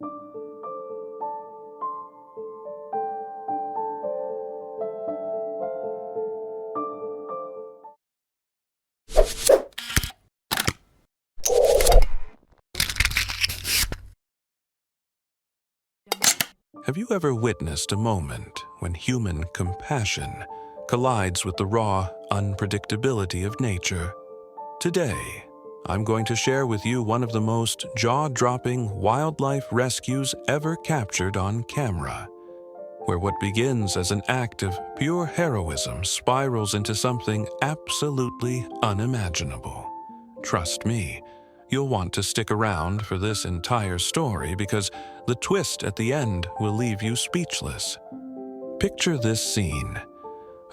Have you ever witnessed a moment when human compassion collides with the raw unpredictability of nature? Today, I'm going to share with you one of the most jaw-dropping wildlife rescues ever captured on camera, where what begins as an act of pure heroism spirals into something absolutely unimaginable. Trust me, you'll want to stick around for this entire story because the twist at the end will leave you speechless. Picture this scene: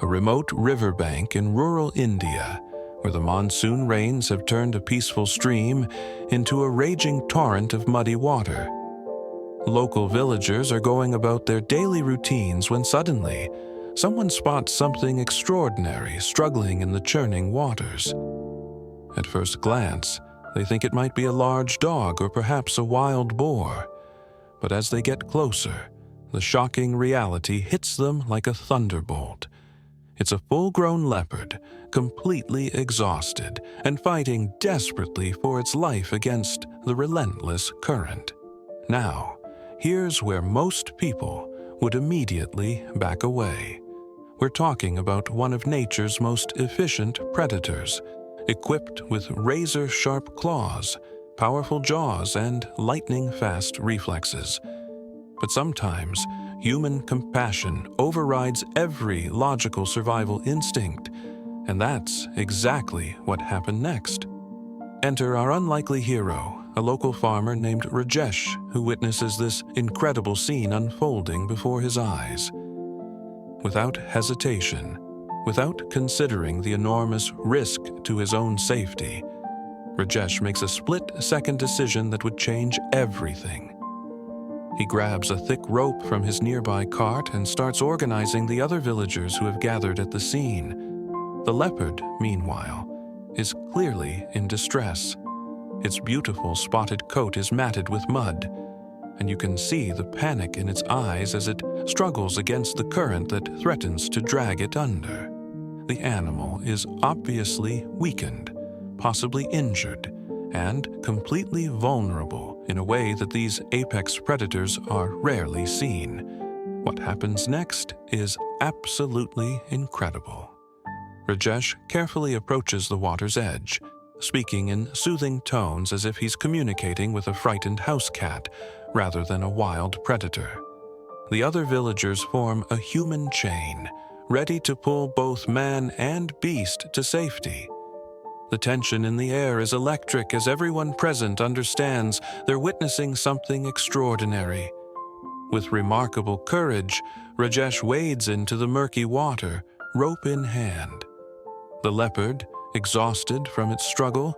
a remote riverbank in rural India, where the monsoon rains have turned a peaceful stream into a raging torrent of muddy water. Local villagers are going about their daily routines when suddenly, someone spots something extraordinary struggling in the churning waters. At first glance, they think it might be a large dog or perhaps a wild boar. But as they get closer, the shocking reality hits them like a thunderbolt. It's a full-grown leopard, completely exhausted and fighting desperately for its life against the relentless current. Now, here's where most people would immediately back away. We're talking about one of nature's most efficient predators, equipped with razor-sharp claws, powerful jaws, and lightning-fast reflexes. But sometimes, human compassion overrides every logical survival instinct, and that's exactly what happened next. Enter our unlikely hero, a local farmer named Rajesh, who witnesses this incredible scene unfolding before his eyes. Without hesitation, without considering the enormous risk to his own safety, Rajesh makes a split-second decision that would change everything. He grabs a thick rope from his nearby cart and starts organizing the other villagers who have gathered at the scene. The leopard, meanwhile, is clearly in distress. Its beautiful spotted coat is matted with mud, and you can see the panic in its eyes as it struggles against the current that threatens to drag it under. The animal is obviously weakened, possibly injured, and completely vulnerable in a way that these apex predators are rarely seen. What happens next is absolutely incredible. Rajesh carefully approaches the water's edge, speaking in soothing tones as if he's communicating with a frightened house cat rather than a wild predator. The other villagers form a human chain, ready to pull both man and beast to safety. The tension in the air is electric as everyone present understands they're witnessing something extraordinary. With remarkable courage, Rajesh wades into the murky water, rope in hand. The leopard, exhausted from its struggle,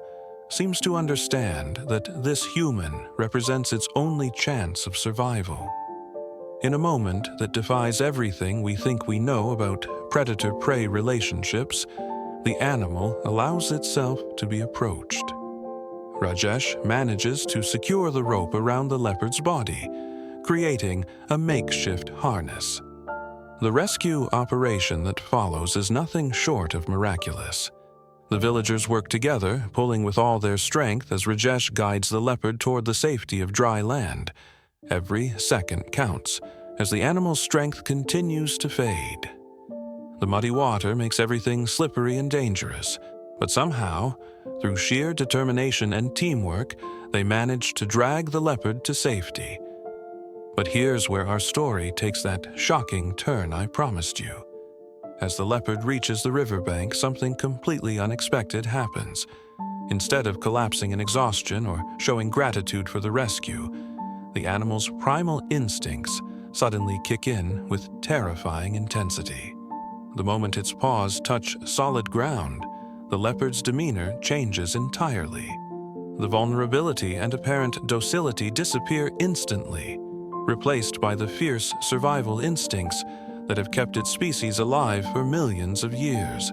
seems to understand that this human represents its only chance of survival. In a moment that defies everything we think we know about predator-prey relationships, the animal allows itself to be approached. Rajesh manages to secure the rope around the leopard's body, creating a makeshift harness. The rescue operation that follows is nothing short of miraculous. The villagers work together, pulling with all their strength as Rajesh guides the leopard toward the safety of dry land. Every second counts, as the animal's strength continues to fade. The muddy water makes everything slippery and dangerous, but somehow, through sheer determination and teamwork, they manage to drag the leopard to safety. But here's where our story takes that shocking turn I promised you. As the leopard reaches the riverbank, something completely unexpected happens. Instead of collapsing in exhaustion or showing gratitude for the rescue, the animal's primal instincts suddenly kick in with terrifying intensity. The moment its paws touch solid ground, the leopard's demeanor changes entirely. The vulnerability and apparent docility disappear instantly, replaced by the fierce survival instincts that have kept its species alive for millions of years.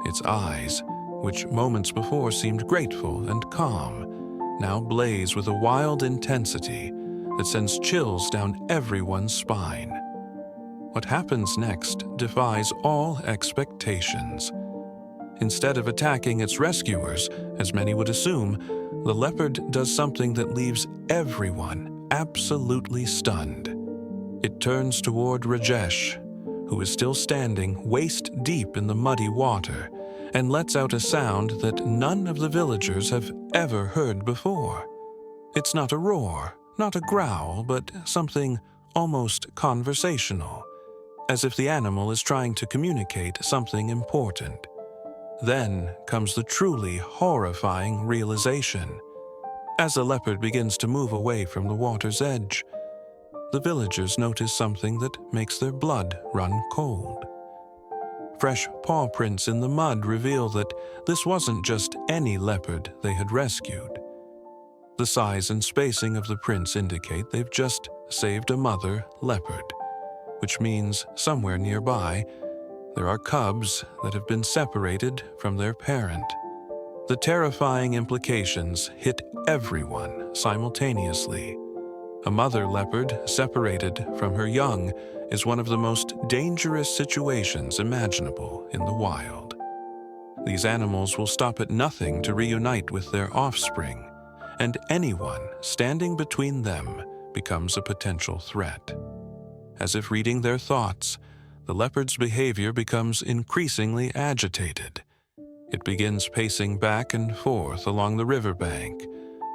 Its eyes, which moments before seemed grateful and calm, now blaze with a wild intensity that sends chills down everyone's spine. What happens next defies all expectations. Instead of attacking its rescuers, as many would assume, the leopard does something that leaves everyone absolutely stunned. It turns toward Rajesh, who is still standing waist-deep in the muddy water, and lets out a sound that none of the villagers have ever heard before. It's not a roar, not a growl, but something almost conversational, as if the animal is trying to communicate something important. Then comes the truly horrifying realization. As the leopard begins to move away from the water's edge, the villagers notice something that makes their blood run cold. Fresh paw prints in the mud reveal that this wasn't just any leopard they had rescued. The size and spacing of the prints indicate they've just saved a mother leopard, which means somewhere nearby there are cubs that have been separated from their parent. The terrifying implications hit everyone simultaneously. A mother leopard separated from her young is one of the most dangerous situations imaginable in the wild. These animals will stop at nothing to reunite with their offspring, and anyone standing between them becomes a potential threat. As if reading their thoughts, the leopard's behavior becomes increasingly agitated. It begins pacing back and forth along the riverbank,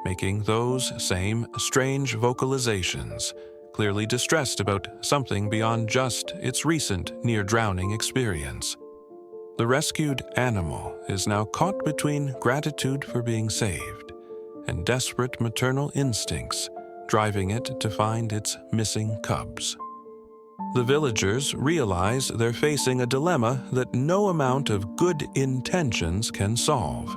making those same strange vocalizations, clearly distressed about something beyond just its recent near-drowning experience. The rescued animal is now caught between gratitude for being saved and desperate maternal instincts driving it to find its missing cubs. The villagers realize they're facing a dilemma that no amount of good intentions can solve.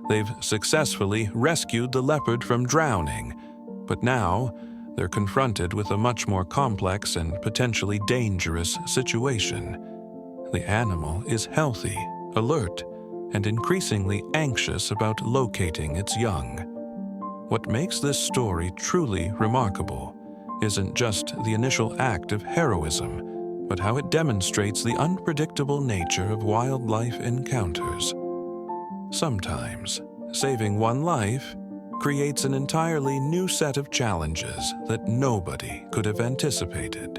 They've successfully rescued the leopard from drowning, but now they're confronted with a much more complex and potentially dangerous situation. The animal is healthy, alert, and increasingly anxious about locating its young. What makes this story truly remarkable isn't just the initial act of heroism, but how it demonstrates the unpredictable nature of wildlife encounters. Sometimes, saving one life creates an entirely new set of challenges that nobody could have anticipated.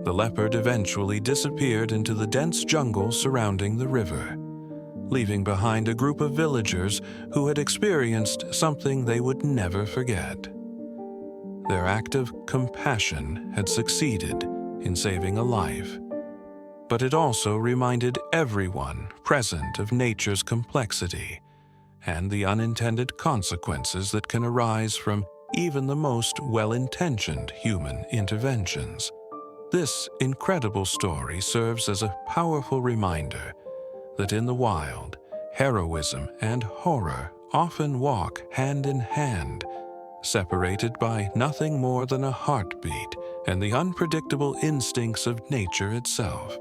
The leopard eventually disappeared into the dense jungle surrounding the river, leaving behind a group of villagers who had experienced something they would never forget. Their act of compassion had succeeded in saving a life, but it also reminded everyone present of nature's complexity and the unintended consequences that can arise from even the most well-intentioned human interventions. This incredible story serves as a powerful reminder that in the wild, heroism and horror often walk hand in hand, separated by nothing more than a heartbeat and the unpredictable instincts of nature itself.